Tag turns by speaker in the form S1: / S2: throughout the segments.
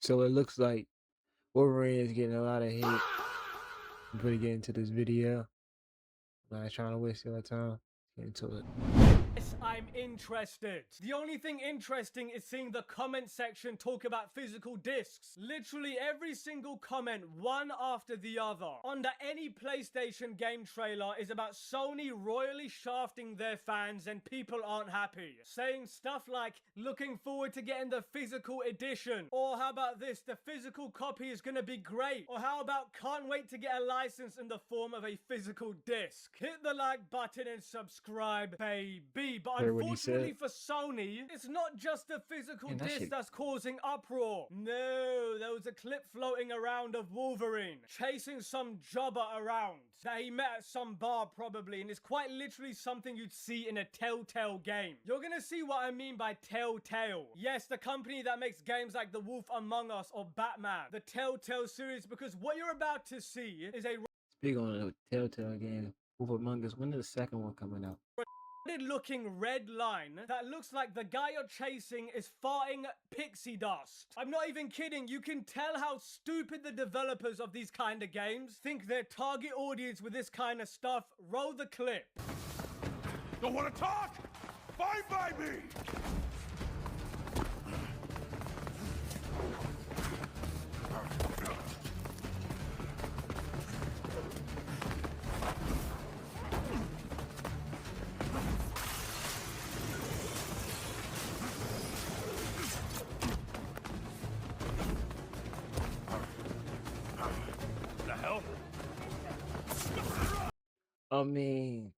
S1: So it looks like Wolverine is getting a lot of hate. Before we get into this video, I'm not trying to waste your time. Get into it.
S2: Yes, I'm interested. The only thing interesting is seeing the comment section talk about physical discs. Literally every single comment, one after the other, under any PlayStation game trailer is about Sony royally shafting their fans and people aren't happy. Saying stuff like, looking forward to getting the physical edition. Or how about this, the physical copy is gonna be great. Or how about can't wait to get a license in the form of a physical disc. Hit the like button and subscribe, baby. But
S1: Heard what he
S2: unfortunately
S1: said?
S2: for Sony, it's not just the physical
S1: Man, that
S2: disc
S1: shit.
S2: that's causing uproar. No, there was a clip floating around of Wolverine chasing some jobber around that he met at some bar probably, and it's quite literally something you'd see in a Telltale game. You're gonna see what I mean by Telltale. Yes, the company that makes games like The Wolf Among Us or Batman. The Telltale series, because what you're about to see is a
S1: Speak on the Telltale game. Wolf Among Us. When is the second one coming out?
S2: looking red line that looks like the guy you're chasing is farting pixie dust. I'm not even kidding. You can tell how stupid the developers of these kind of games think their target audience with this kind of stuff. Roll the clip.
S3: Don't want to talk? Fine by me! The hell?
S1: I mean,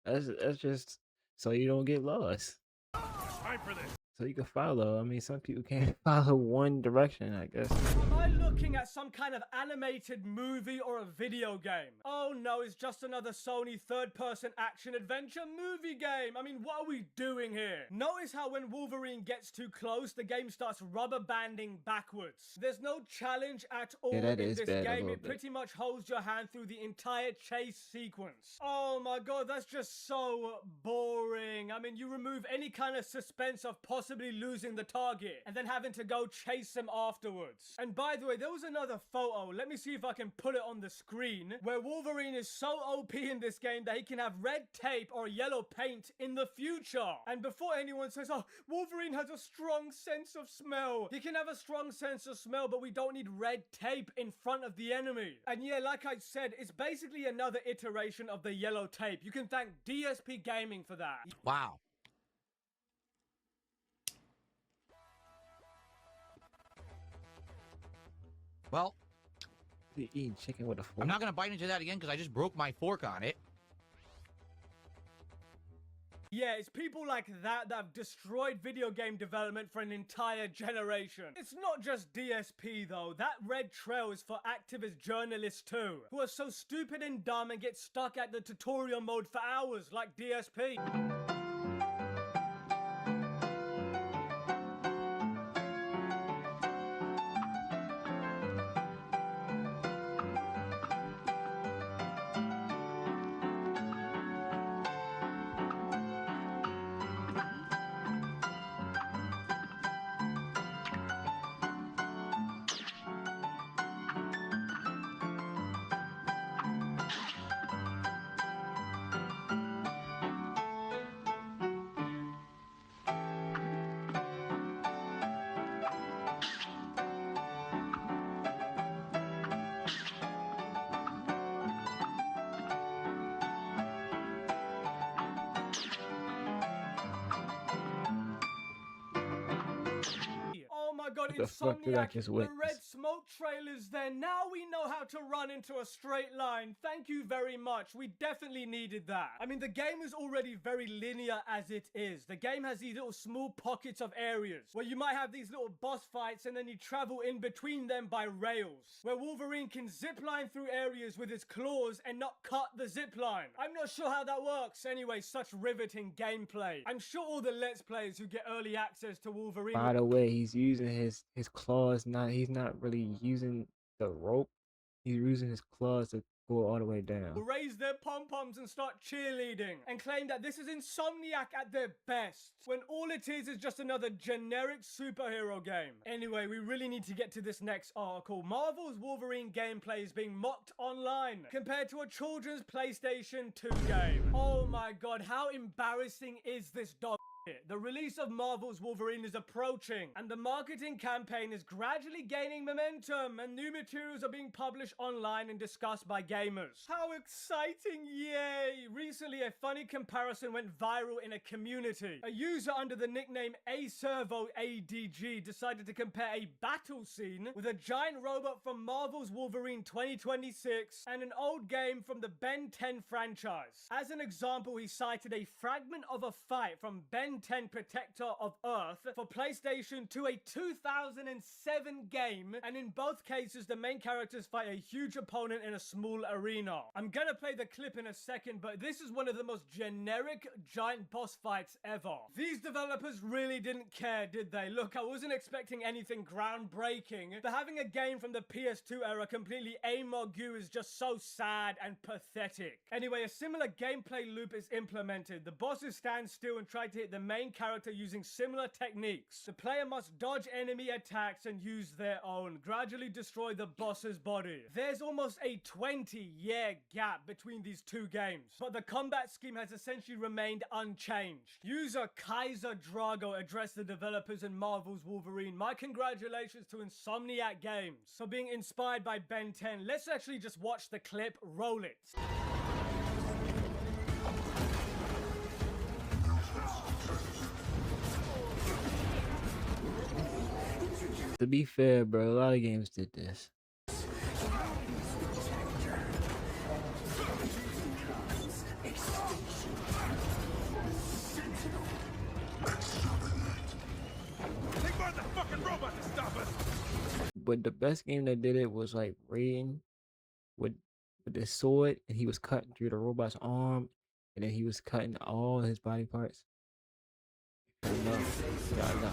S1: that's just so you don't get lost.
S3: Time for this.
S1: So you can follow. I mean, some people can't follow one direction, I guess.
S2: Am I looking at some kind of animated movie or a video game? Oh no, it's just another Sony third-person action-adventure movie game. I mean, what are we doing here? Notice how when Wolverine gets too close, the game starts rubber banding backwards. There's no challenge at all
S1: that
S2: in
S1: is
S2: this
S1: bad a
S2: game.
S1: little
S2: It
S1: bit.
S2: pretty much holds your hand through the entire chase sequence. Oh my god, that's just so boring. I mean, you remove any kind of suspense of possibly losing the target and then having to go chase him afterwards. And by the way, there was another photo. Let me see if I can put it on the screen where Wolverine is so OP in this game that he can have red tape or yellow paint in the future. And before anyone says, oh, Wolverine has a strong sense of smell. He can have a strong sense of smell, but we don't need red tape in front of the enemy. And yeah, like I said, it's basically another iteration of the yellow tape. You can thank DSP Gaming for that.
S4: Wow. Well,
S1: You eating chicken with a fork?
S4: I'm not going to bite into that again because I just broke my fork on it.
S2: Yeah, it's people like that that have destroyed video game development for an entire generation. It's not just DSP though. That red trail is for activist journalists too, who are so stupid and dumb and get stuck at the tutorial mode for hours like DSP. Oh my god,
S1: What the fuck did I
S2: Insomniac,
S1: just
S2: the
S1: witness?
S2: red smoke trailer's there. Now we know how to run into a straight line. Thank you very much. We definitely needed that. I mean, the game is already very linear as it is. The game has these little small pockets of areas where you might have these little boss fights and then you travel in between them by rails, where Wolverine can zipline through areas with his claws and not cut the zipline. I'm not sure how that works. Anyway, such riveting gameplay. I'm sure all the Let's Players who get early access to Wolverine
S1: By the way, he's using his claws. He's not really using the rope. He's using his claws to go all the way down.
S2: will raise their pom-poms and start cheerleading and claim that this is Insomniac at their best, when all it is just another generic superhero game. Anyway, we really need to get to this next article. Marvel's Wolverine gameplay is being mocked online compared to a children's PlayStation 2 game. Oh my god, how embarrassing is this dog? The release of Marvel's Wolverine is approaching, and the marketing campaign is gradually gaining momentum, and new materials are being published online and discussed by gamers. How exciting, yay! Recently, a funny comparison went viral in a community. A user under the nickname AServoADG decided to compare a battle scene with a giant robot from Marvel's Wolverine 2026 and an old game from the Ben 10 franchise. As an example, he cited a fragment of a fight from Ben 10 Protector of Earth for PlayStation 2, a 2007 game, and in both cases the main characters fight a huge opponent in a small arena. I'm gonna play the clip in a second, but this is one of the most generic giant boss fights ever. These developers really didn't care, did they? Look, I wasn't expecting anything groundbreaking, but having a game from the PS2 era completely amogu is just so sad and pathetic. Anyway, a similar gameplay loop is implemented. The bosses stand still and try to hit the main character using similar techniques. The player must dodge enemy attacks and use their own, gradually destroy the boss's body. There's almost a 20-year gap between these two games, but the combat scheme has essentially remained unchanged. User Kaiser Drago addressed the developers in Marvel's Wolverine. My congratulations to Insomniac Games for being inspired by Ben 10. Let's actually just watch the clip. Roll it.
S1: To be fair, bro, a lot of games did this.
S3: Take on the fucking robot to stop us!
S1: But the best game that did it was like Raiden with the sword, and he was cutting through the robot's arm, and then he was cutting all his body parts. I know. Yeah, I know.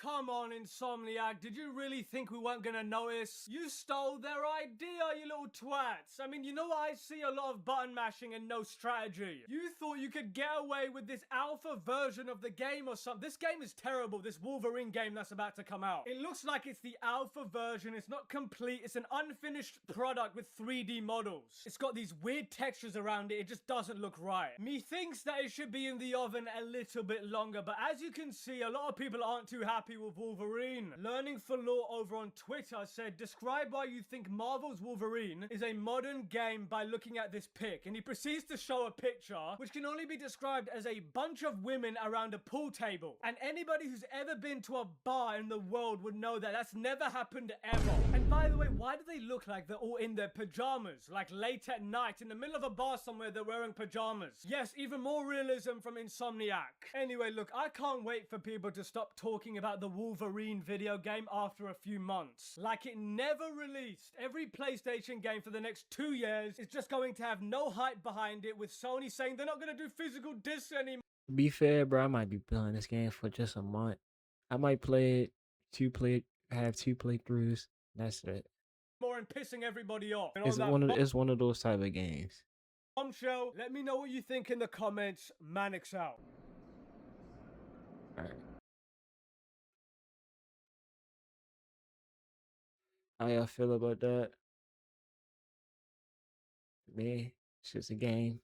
S2: Come on, Insomniac, did you really think we weren't gonna notice? You stole their idea, you little twats. I mean, you know what? I see a lot of button mashing and no strategy. You thought you could get away with this alpha version of the game or something. This game is terrible, this Wolverine game that's about to come out. It looks like it's the alpha version, it's not complete, it's an unfinished product with 3D models. It's got these weird textures around it, it just doesn't look right. Methinks that it should be in the oven a little bit longer, but as you can see, a lot of people aren't too happy with Wolverine. Learning for Law over on Twitter said, describe why you think Marvel's Wolverine is a modern game by looking at this pic, and he proceeds to show a picture which can only be described as a bunch of women around a pool table, and anybody who's ever been to a bar in the world would know that that's never happened ever. And by the way, why do they look like they're all in their pajamas, like late at night in the middle of a bar somewhere they're wearing pajamas? Yes, even more realism from Insomniac. Anyway, look, I can't wait for people to stop talking about the Wolverine video game after a few months. Like it never released. Every PlayStation game for the next 2 years is just going to have no hype behind it, with Sony saying they're not going to do physical discs anymore.
S1: To be fair, bro, I might be playing this game for just a month. I might play it, have 2 playthroughs. That's it.
S2: And pissing everybody off.
S1: It's one of those type of games.
S2: Bombshell, let me know what you think in the comments. Manix out.
S1: Alright. How y'all feel about that? Me, it's just a game.